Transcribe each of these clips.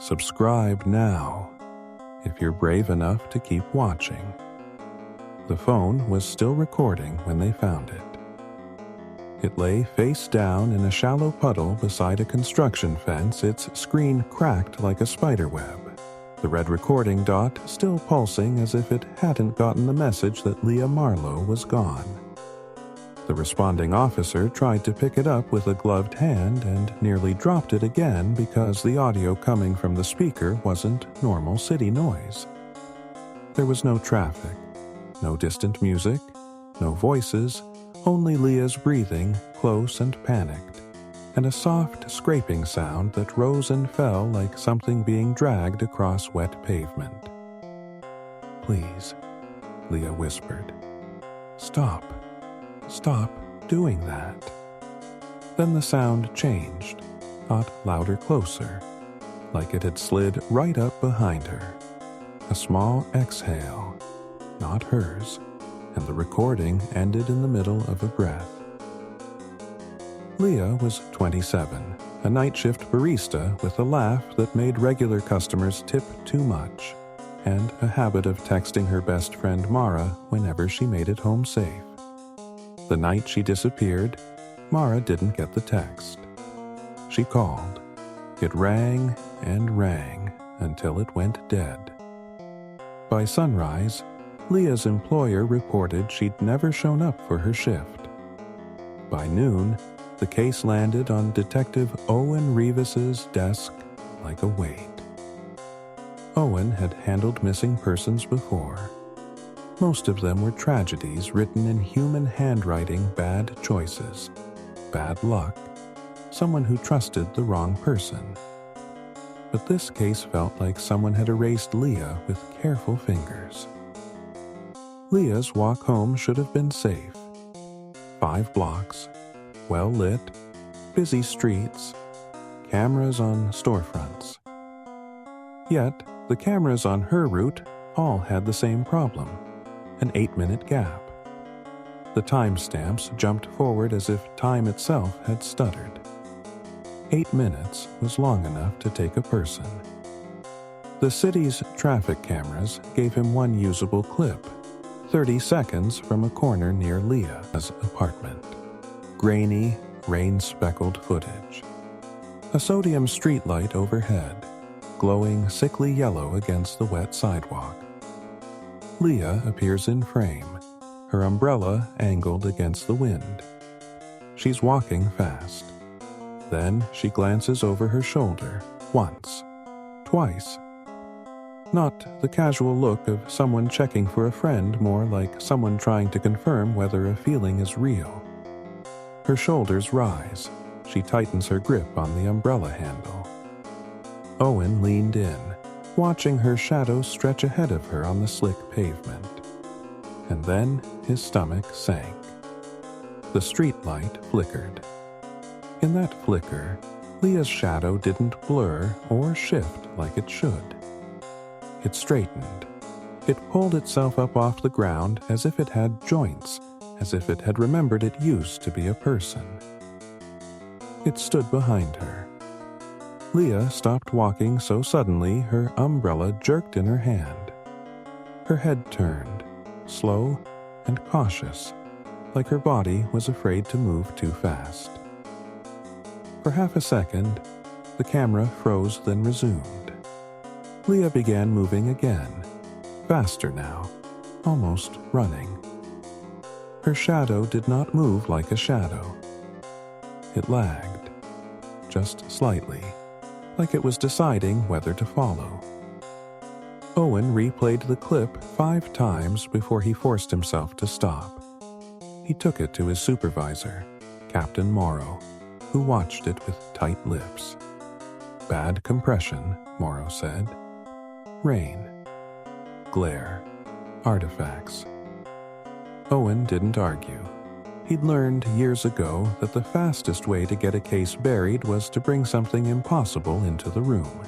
Subscribe now, if you're brave enough to keep watching. The phone was still recording when they found it. It lay face down in a shallow puddle beside a construction fence, its screen cracked like a spider web. The red recording dot still pulsing as if it hadn't gotten the message that Leah Marlowe was gone. The responding officer tried to pick it up with a gloved hand and nearly dropped it again because the audio coming from the speaker wasn't normal city noise. There was no traffic, no distant music, no voices, only Leah's breathing, close and panicked, and a soft scraping sound that rose and fell like something being dragged across wet pavement. "Please," Leah whispered. "Stop. Stop doing that." Then the sound changed, got louder, closer, like it had slid right up behind her. A small exhale, not hers, and the recording ended in the middle of a breath. Leah was 27, a night shift barista with a laugh that made regular customers tip too much, and a habit of texting her best friend Mara whenever she made it home safe. The night she disappeared, Mara didn't get the text. She called. It rang and rang until it went dead. By sunrise, Leah's employer reported she'd never shown up for her shift. By noon, the case landed on Detective Owen Rivas's desk like a weight. Owen had handled missing persons before. Most of them were tragedies written in human handwriting, bad choices, bad luck, someone who trusted the wrong person. But this case felt like someone had erased Leah with careful fingers. Leah's walk home should have been safe. 5 blocks, well lit, busy streets, cameras on storefronts. Yet, the cameras on her route all had the same problem. An 8-minute gap. The timestamps jumped forward as if time itself had stuttered. 8 minutes was long enough to take a person. The city's traffic cameras gave him one usable clip, 30 seconds from a corner near Leah's apartment. Grainy, rain-speckled footage. A sodium streetlight overhead, glowing sickly yellow against the wet sidewalk. Leah appears in frame, her umbrella angled against the wind. She's walking fast. Then she glances over her shoulder, once, twice. Not the casual look of someone checking for a friend, more like someone trying to confirm whether a feeling is real. Her shoulders rise. She tightens her grip on the umbrella handle. Owen leaned in, watching her shadow stretch ahead of her on the slick pavement. And then his stomach sank. The streetlight flickered. In that flicker, Leah's shadow didn't blur or shift like it should. It straightened. It pulled itself up off the ground as if it had joints, as if it had remembered it used to be a person. It stood behind her. Leah stopped walking so suddenly her umbrella jerked in her hand. Her head turned, slow and cautious, like her body was afraid to move too fast. For half a second, the camera froze, then resumed. Leah began moving again, faster now, almost running. Her shadow did not move like a shadow. It lagged, just slightly, like it was deciding whether to follow. Owen replayed the clip 5 times before he forced himself to stop. He took it to his supervisor, Captain Morrow, who watched it with tight lips. "Bad compression," Morrow said. "Rain. Glare. Artifacts." Owen didn't argue. He'd learned years ago that the fastest way to get a case buried was to bring something impossible into the room.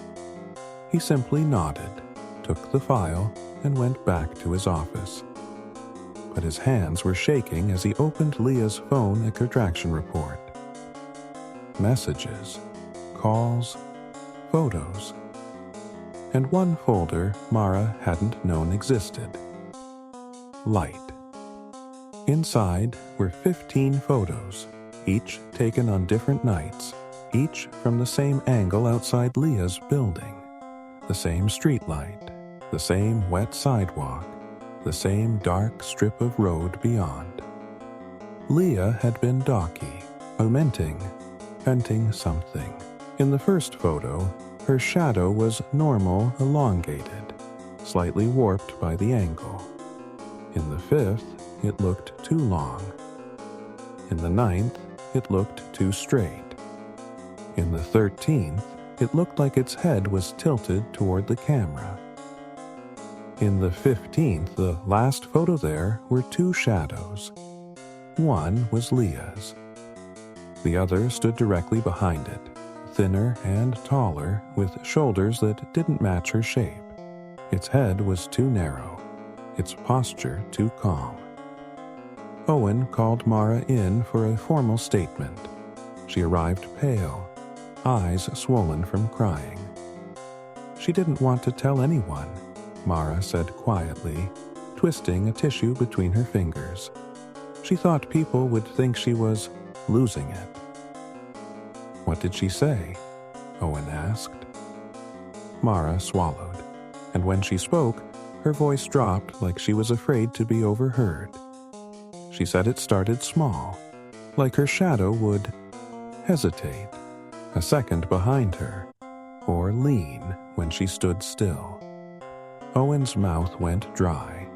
He simply nodded, took the file, and went back to his office. But his hands were shaking as he opened Leah's phone extraction report. Messages, calls, photos. and one folder Mara hadn't known existed. Light. Inside were 15 photos, each taken on different nights, each from the same angle outside Leah's building. The same streetlight, the same wet sidewalk, the same dark strip of road beyond. Leah had been docky, venting something. In the first photo, her shadow was normal, elongated, slightly warped by the angle. In the fifth, it looked too long. In the ninth, it looked too straight. In the 13th, it looked like its head was tilted toward the camera. In the 15th, the last photo there, were two shadows. One was Leah's. The other stood directly behind it, thinner and taller, with shoulders that didn't match her shape. Its head was too narrow, its posture too calm. Owen called Mara in for a formal statement. She arrived pale, eyes swollen from crying. She didn't want to tell anyone, Mara said quietly, twisting a tissue between her fingers. She thought people would think she was losing it. What did she say? Owen asked. Mara swallowed, and when she spoke, her voice dropped like she was afraid to be overheard. She said it started small, like her shadow would hesitate a second behind her, or lean when she stood still. Owen's mouth went dry.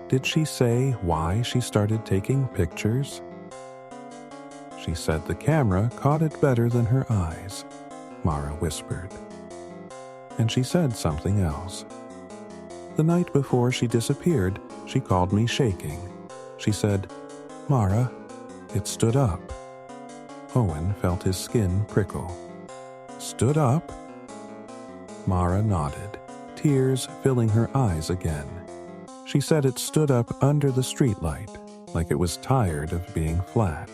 Did she say why she started taking pictures? She said the camera caught it better than her eyes, Mara whispered. And she said something else. The night before she disappeared, she called me shaking. She said, "Mara, it stood up." Owen felt his skin prickle. Stood up? Mara nodded, tears filling her eyes again. She said it stood up under the streetlight, like it was tired of being flat,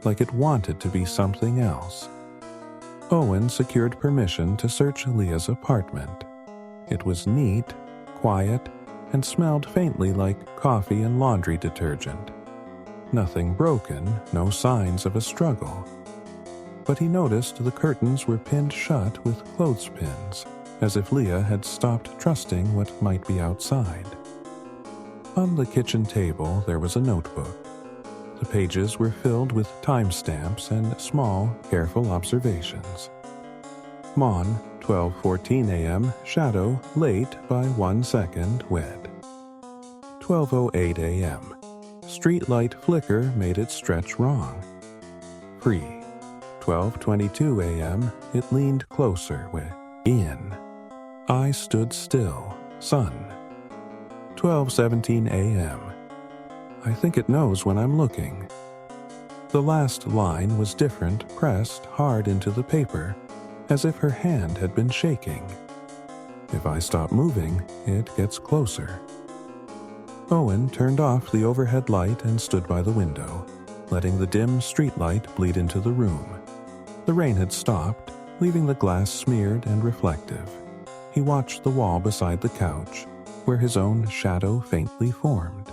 like it wanted to be something else. Owen secured permission to search Leah's apartment. It was neat, quiet, and smelled faintly like coffee and laundry detergent. Nothing broken, no signs of a struggle. But he noticed the curtains were pinned shut with clothespins, as if Leah had stopped trusting what might be outside. On the kitchen table there was a notebook. The pages were filled with timestamps and small, careful observations. Mon, 12:14 a.m., shadow, late by 1 second, wed. 12:08 a.m., streetlight flicker made it stretch wrong. Free. 12:22 a.m., it leaned closer, in. I stood still, sun. 12:17 a.m., I think it knows when I'm looking. The last line was different, pressed hard into the paper, as if her hand had been shaking. If I stop moving, it gets closer. Owen turned off the overhead light and stood by the window, letting the dim streetlight bleed into the room. The rain had stopped, leaving the glass smeared and reflective. He watched the wall beside the couch, where his own shadow faintly formed.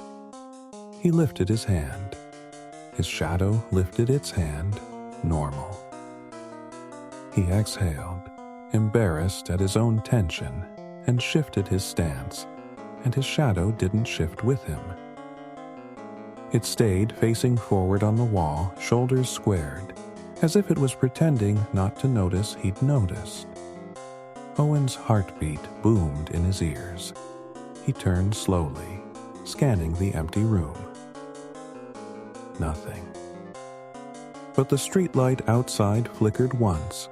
He lifted his hand. His shadow lifted its hand, normal. He exhaled, embarrassed at his own tension, and shifted his stance, and his shadow didn't shift with him. It stayed facing forward on the wall, shoulders squared, as if it was pretending not to notice he'd noticed. Owen's heartbeat boomed in his ears. He turned slowly, scanning the empty room. Nothing. But the streetlight outside flickered once,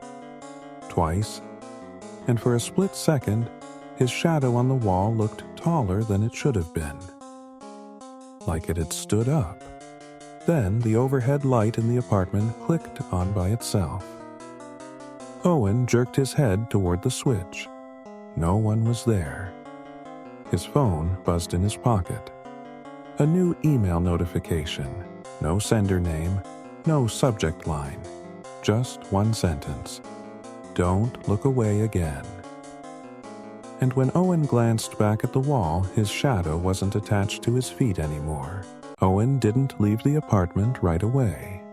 twice, and for a split second, his shadow on the wall looked taller than it should have been. Like it had stood up. Then the overhead light in the apartment clicked on by itself. Owen jerked his head toward the switch. No one was there. His phone buzzed in his pocket. A new email notification. No sender name, no subject line. Just one sentence. Don't look away again. And when Owen glanced back at the wall, his shadow wasn't attached to his feet anymore. Owen didn't leave the apartment right away.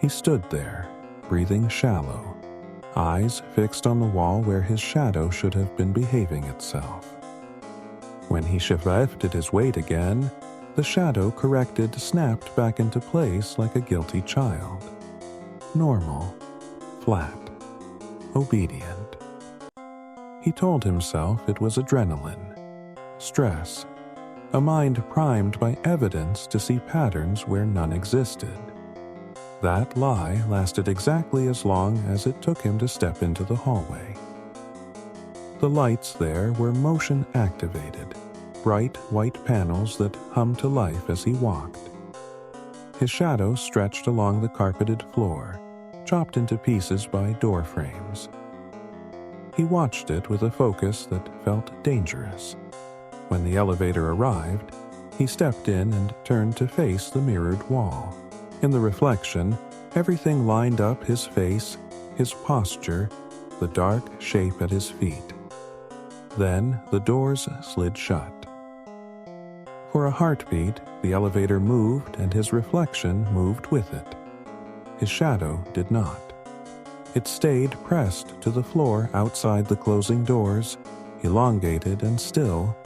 He stood there, breathing shallow, eyes fixed on the wall where his shadow should have been behaving itself. When he shifted his weight again, the shadow corrected snapped back into place like a guilty child. Normal, flat, obedient. He told himself it was adrenaline, stress, a mind primed by evidence to see patterns where none existed. That lie lasted exactly as long as it took him to step into the hallway. The lights there were motion-activated, bright white panels that hummed to life as he walked. His shadow stretched along the carpeted floor, chopped into pieces by door frames. He watched it with a focus that felt dangerous. When the elevator arrived, he stepped in and turned to face the mirrored wall. In the reflection, everything lined up: his face, his posture, the dark shape at his feet. Then the doors slid shut. For a heartbeat, the elevator moved and his reflection moved with it. His shadow did not. It stayed pressed to the floor outside the closing doors, elongated and still,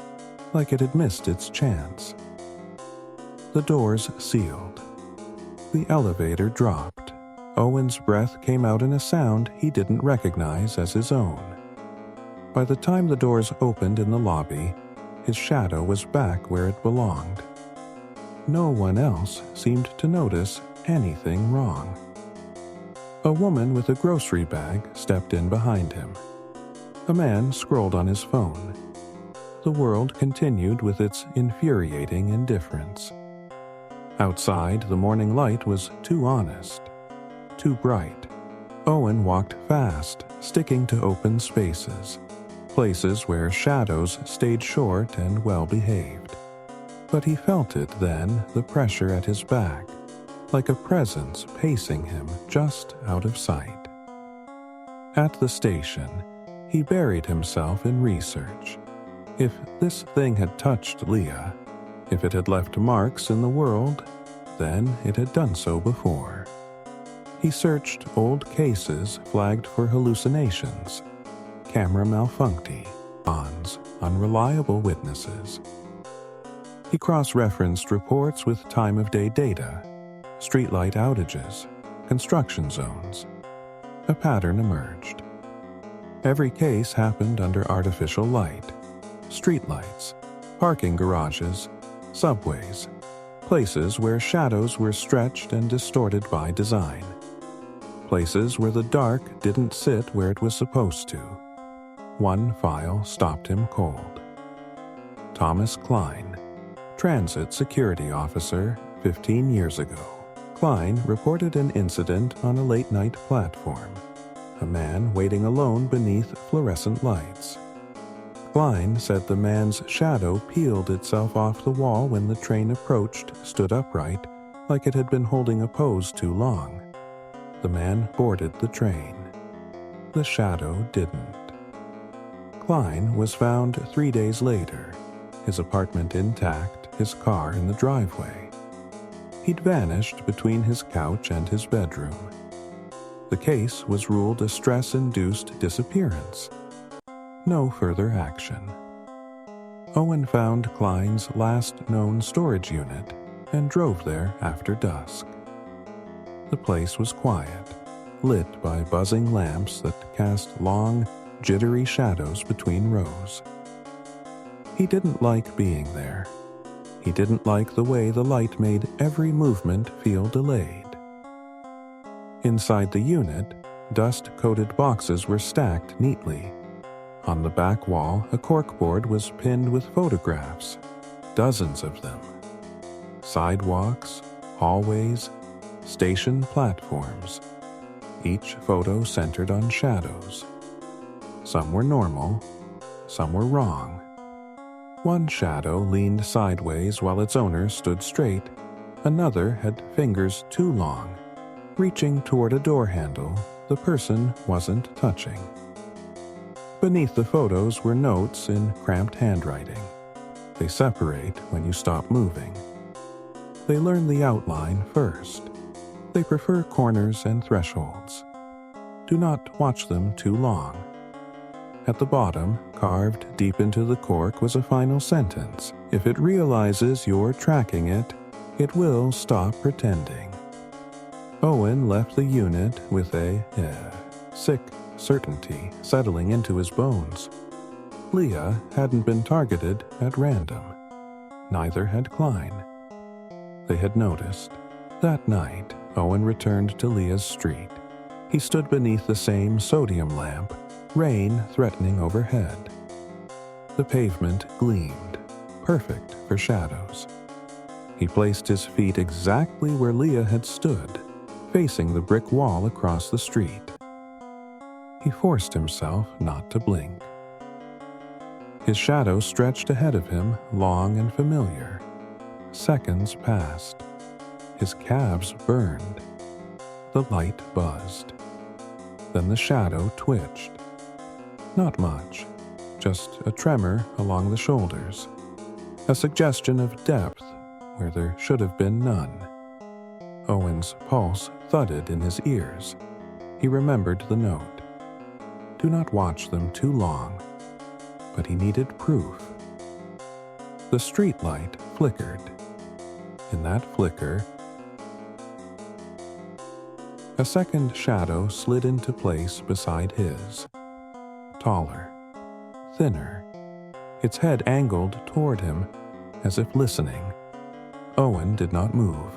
like it had missed its chance. The doors sealed. The elevator dropped. Owen's breath came out in a sound he didn't recognize as his own. By the time the doors opened in the lobby, his shadow was back where it belonged. No one else seemed to notice anything wrong. A woman with a grocery bag stepped in behind him. A man scrolled on his phone. The world continued with its infuriating indifference. Outside, the morning light was too honest, too bright. Owen walked fast, sticking to open spaces, places where shadows stayed short and well-behaved. But he felt it then, the pressure at his back, like a presence pacing him just out of sight. At the station, he buried himself in research. If this thing had touched Leah, if it had left marks in the world, then it had done so before. He searched old cases flagged for hallucinations, camera malfuncti, unreliable witnesses. He cross-referenced reports with time-of-day data, streetlight outages, construction zones. A pattern emerged. Every case happened under artificial light, streetlights, parking garages, subways, places where shadows were stretched and distorted by design, places where the dark didn't sit where it was supposed to. One file stopped him cold. Thomas Klein, transit security officer 15 years ago. Klein reported an incident on a late-night platform, a man waiting alone beneath fluorescent lights. Klein said the man's shadow peeled itself off the wall when the train approached, stood upright, like it had been holding a pose too long. The man boarded the train. The shadow didn't. Klein was found 3 days later, his apartment intact, his car in the driveway. He'd vanished between his couch and his bedroom. The case was ruled a stress-induced disappearance. No further action. Owen found Klein's last known storage unit and drove there after dusk. The place was quiet, lit by buzzing lamps that cast long, jittery shadows between rows. He didn't like being there. He didn't like the way the light made every movement feel delayed. Inside the unit, dust-coated boxes were stacked neatly. On the back wall, a corkboard was pinned with photographs, dozens of them. Sidewalks, hallways, station platforms, each photo centered on shadows. Some were normal, some were wrong. One shadow leaned sideways while its owner stood straight. Another had fingers too long, reaching toward a door handle the person wasn't touching. Beneath the photos were notes in cramped handwriting. They separate when you stop moving. They learn the outline first. They prefer corners and thresholds. Do not watch them too long. At the bottom, carved deep into the cork, was a final sentence. If it realizes you're tracking it, it will stop pretending. Owen left the unit with a sick certainty settling into his bones. Leah hadn't been targeted at random. Neither had Klein. They had noticed. That night, Owen returned to Leah's street. He stood beneath the same sodium lamp, rain threatening overhead. The pavement gleamed, perfect for shadows. He placed his feet exactly where Leah had stood, facing the brick wall across the street. He forced himself not to blink. His shadow stretched ahead of him, long and familiar. Seconds passed. His calves burned. The light buzzed. Then the shadow twitched. Not much, just a tremor along the shoulders, a suggestion of depth where there should have been none. Owen's pulse thudded in his ears. He remembered the note. Do not watch them too long. But he needed proof. The streetlight flickered. In that flicker, a second shadow slid into place beside his. Taller, thinner, its head angled toward him as if listening. Owen did not move.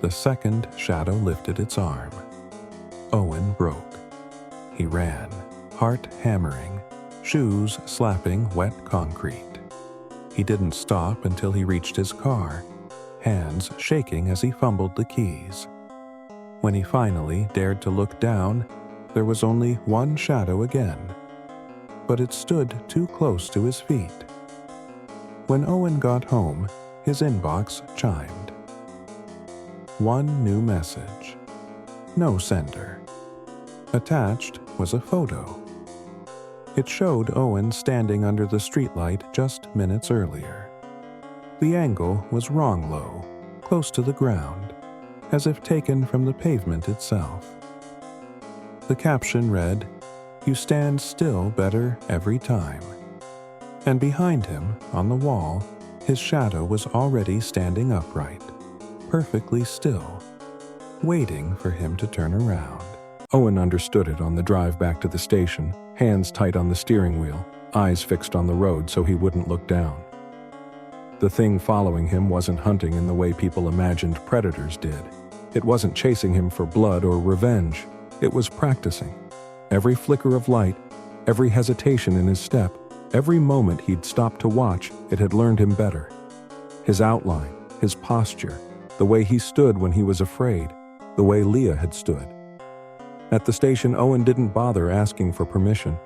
The second shadow lifted its arm. Owen broke. He ran, heart hammering, shoes slapping wet concrete. He didn't stop until he reached his car, hands shaking as he fumbled the keys. When he finally dared to look down, there was only one shadow again, but it stood too close to his feet. When Owen got home, his inbox chimed. One new message. No sender. Attached was a photo. It showed Owen standing under the streetlight just minutes earlier. The angle was wrong low, close to the ground, as if taken from the pavement itself. The caption read, "You stand still better every time." And behind him, on the wall, his shadow was already standing upright, perfectly still, waiting for him to turn around. Owen understood it on the drive back to the station, hands tight on the steering wheel, eyes fixed on the road so he wouldn't look down. The thing following him wasn't hunting in the way people imagined predators did. It wasn't chasing him for blood or revenge. It was practicing. Every flicker of light, every hesitation in his step, every moment he'd stopped to watch, it had learned him better. His outline, his posture, the way he stood when he was afraid, the way Leah had stood. At the station, Owen didn't bother asking for permission.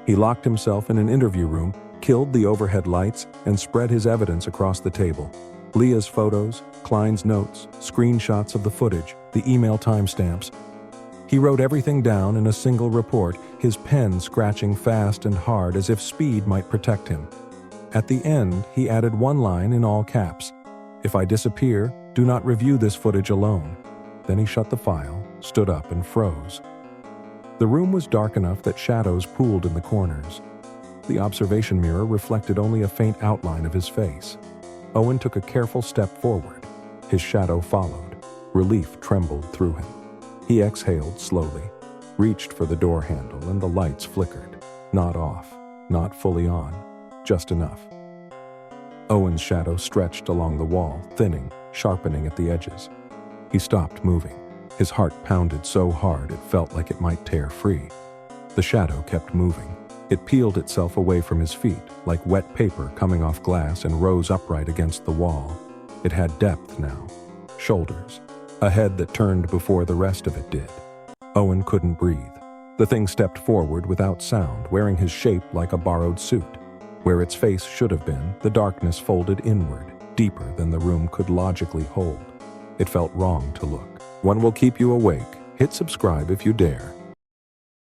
He locked himself in an interview room, killed the overhead lights, and spread his evidence across the table. Leah's photos, Klein's notes, screenshots of the footage, the email timestamps. He wrote everything down in a single report, his pen scratching fast and hard as if speed might protect him. At the end, he added one line in all caps. "If I disappear, do not review this footage alone." Then he shut the file, stood up, and froze. The room was dark enough that shadows pooled in the corners. The observation mirror reflected only a faint outline of his face. Owen took a careful step forward. His shadow followed. Relief trembled through him. He exhaled slowly, reached for the door handle, and the lights flickered. Not off, not fully on, just enough. Owen's shadow stretched along the wall, thinning, sharpening at the edges. He stopped moving. His heart pounded so hard it felt like it might tear free. The shadow kept moving. It peeled itself away from his feet, like wet paper coming off glass, and rose upright against the wall. It had depth now. Shoulders. A head that turned before the rest of it did. Owen couldn't breathe. The thing stepped forward without sound, wearing his shape like a borrowed suit. Where its face should have been, the darkness folded inward, deeper than the room could logically hold. It felt wrong to look. One will keep you awake. Hit subscribe if you dare.